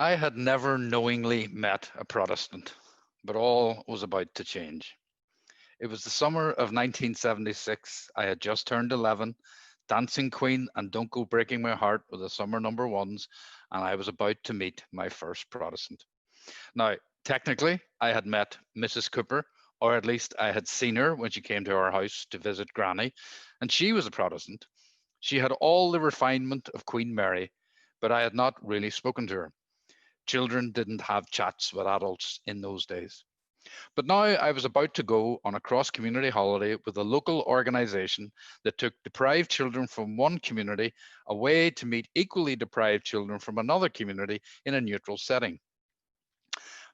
I had never knowingly met a Protestant, but all was about to change. It was the summer of 1976. I had just turned 11. Dancing Queen and Don't Go Breaking My Heart were the summer number ones, and I was about to meet my first Protestant. Now, technically, I had met Mrs. Cooper, or at least I had seen her when she came to our house to visit Granny, and she was a Protestant. She had all the refinement of Queen Mary, but I had not really spoken to her. Children didn't have chats with adults in those days. But now I was about to go on a cross community holiday with a local organization that took deprived children from one community away to meet equally deprived children from another community in a neutral setting.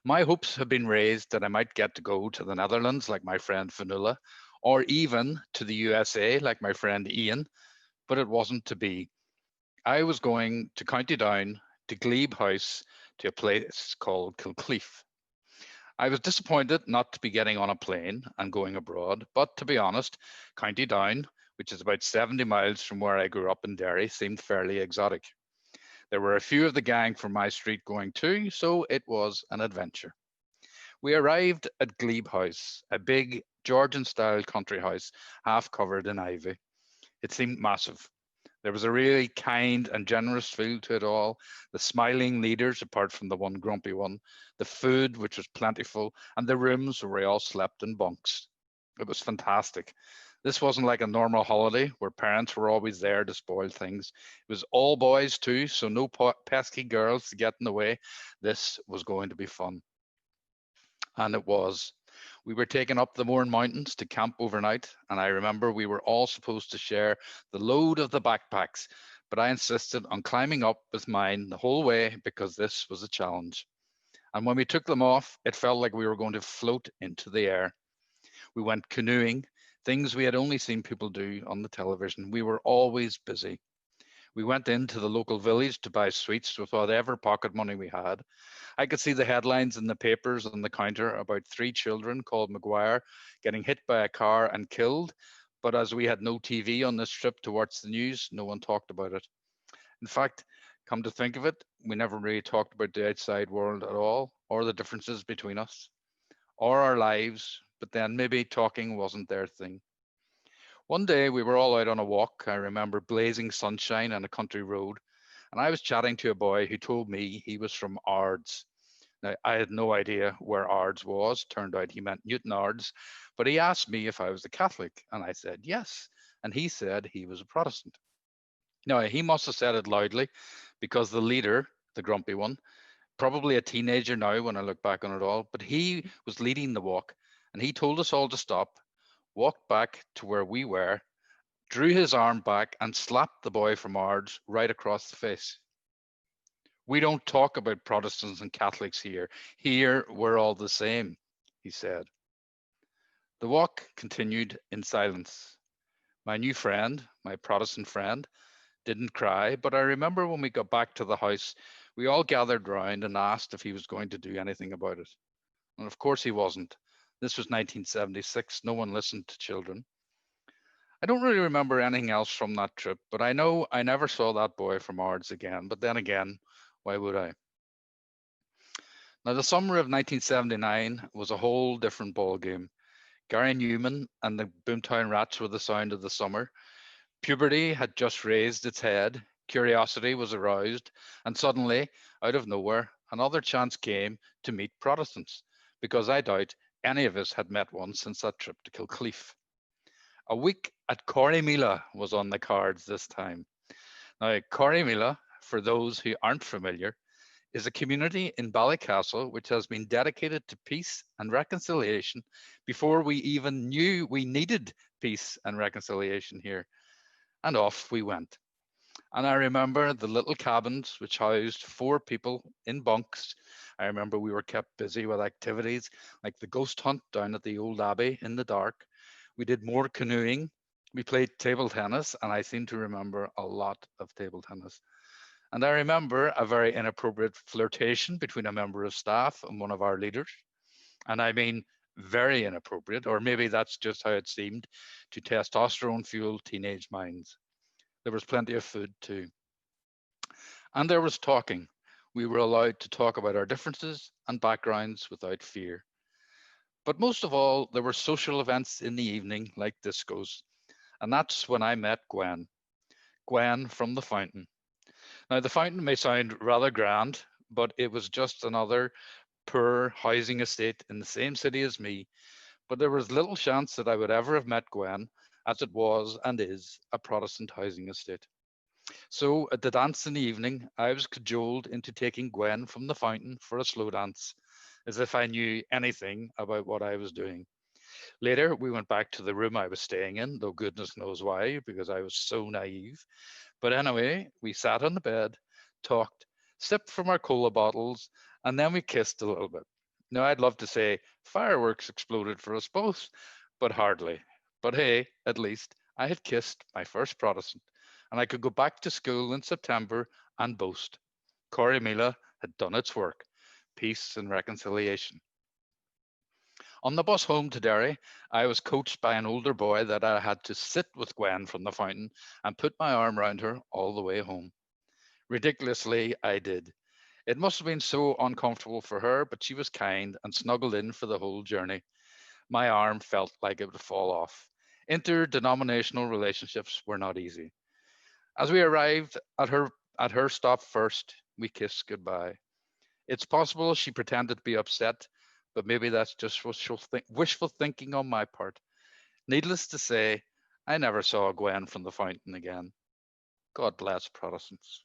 My hopes had been raised that I might get to go to the Netherlands like my friend Fanula, or even to the USA like my friend Ian, but it wasn't to be. I was going to County Down, to Glebe House, to a place called Kilcleef. I was disappointed not to be getting on a plane and going abroad, but to be honest, County Down, which is about 70 miles from where I grew up in Derry, seemed fairly exotic. There were a few of the gang from my street going too, so it was an adventure. We arrived at Glebe House, a big Georgian style country house, half covered in ivy. It seemed massive. There was a really kind and generous feel to it all. The smiling leaders, apart from the one grumpy one, the food, which was plentiful, and the rooms where we all slept in bunks. It was fantastic. This wasn't like a normal holiday where parents were always there to spoil things. It was all boys too, so no pesky girls to get in the way. This was going to be fun. And it was. We were taken up the Mourne Mountains to camp overnight, and I remember we were all supposed to share the load of the backpacks, but I insisted on climbing up with mine the whole way because this was a challenge. And when we took them off, it felt like we were going to float into the air. We went canoeing, things we had only seen people do on the television. We were always busy. We went into the local village to buy sweets with whatever pocket money we had. I could see the headlines in the papers on the counter about three children called Maguire getting hit by a car and killed. But as we had no TV on this trip to watch the news, no one talked about it. In fact, come to think of it, we never really talked about the outside world at all, or the differences between us, or our lives. But then maybe talking wasn't their thing. One day we were all out on a walk. I remember blazing sunshine on a country road, and I was chatting to a boy who told me he was from Ards. Now, I had no idea where Ards was. Turned out he meant Newton Ards, but he asked me if I was a Catholic, and I said yes. And he said he was a Protestant. Now, he must have said it loudly because the leader, the grumpy one, probably a teenager now when I look back on it all, but he was leading the walk, and he told us all to stop, walked back to where we were, drew his arm back, and slapped the boy from Ards right across the face. We don't talk about Protestants and Catholics here. Here, we're all the same, he said. The walk continued in silence. My new friend, my Protestant friend, didn't cry, but I remember when we got back to the house, we all gathered round and asked if he was going to do anything about it. And of course he wasn't. This was 1976. No one listened to children. I don't really remember anything else from that trip, but I know I never saw that boy from Ards again. But then again, why would I? Now, the summer of 1979 was a whole different ball game. Gary Newman and the Boomtown Rats were the sound of the summer. Puberty had just raised its head. Curiosity was aroused, and suddenly, out of nowhere, another chance came to meet Protestants, because I doubt any of us had met one since that trip to Kilcleef. A week at Corrymeela was on the cards this time. Now, Corrymeela, for those who aren't familiar, is a community in Ballycastle which has been dedicated to peace and reconciliation before we even knew we needed peace and reconciliation here. And off we went. And I remember the little cabins which housed four people in bunks. I remember we were kept busy with activities like the ghost hunt down at the old abbey in the dark. We did more canoeing. We played table tennis, and I seem to remember a lot of table tennis. And I remember a very inappropriate flirtation between a member of staff and one of our leaders. And I mean, very inappropriate, or maybe that's just how it seemed to testosterone fueled teenage minds. There was plenty of food too. And there was talking. We were allowed to talk about our differences and backgrounds without fear. But most of all, there were social events in the evening like discos. And that's when I met Gwen. Gwen from the fountain. Now, the fountain may sound rather grand, but it was just another poor housing estate in the same city as me. But there was little chance that I would ever have met Gwen, as it was and is a Protestant housing estate. So at the dance in the evening, I was cajoled into taking Gwen from the fountain for a slow dance, as if I knew anything about what I was doing. Later, we went back to the room I was staying in, though goodness knows why, because I was so naive. But anyway, we sat on the bed, talked, sipped from our cola bottles, and then we kissed a little bit. Now, I'd love to say fireworks exploded for us both, but hardly. But hey, at least I had kissed my first Protestant, and I could go back to school in September and boast. Corrymeela had done its work, peace and reconciliation. On the bus home to Derry, I was coached by an older boy that I had to sit with Gwen from the fountain and put my arm round her all the way home. Ridiculously, I did. It must have been so uncomfortable for her, but she was kind and snuggled in for the whole journey. My arm felt like it would fall off. Interdenominational relationships were not easy. As we arrived at her stop first, we kissed goodbye. It's possible she pretended to be upset, but maybe that's just wishful thinking on my part. Needless to say, I never saw Gwen from the fountain again. God bless Protestants.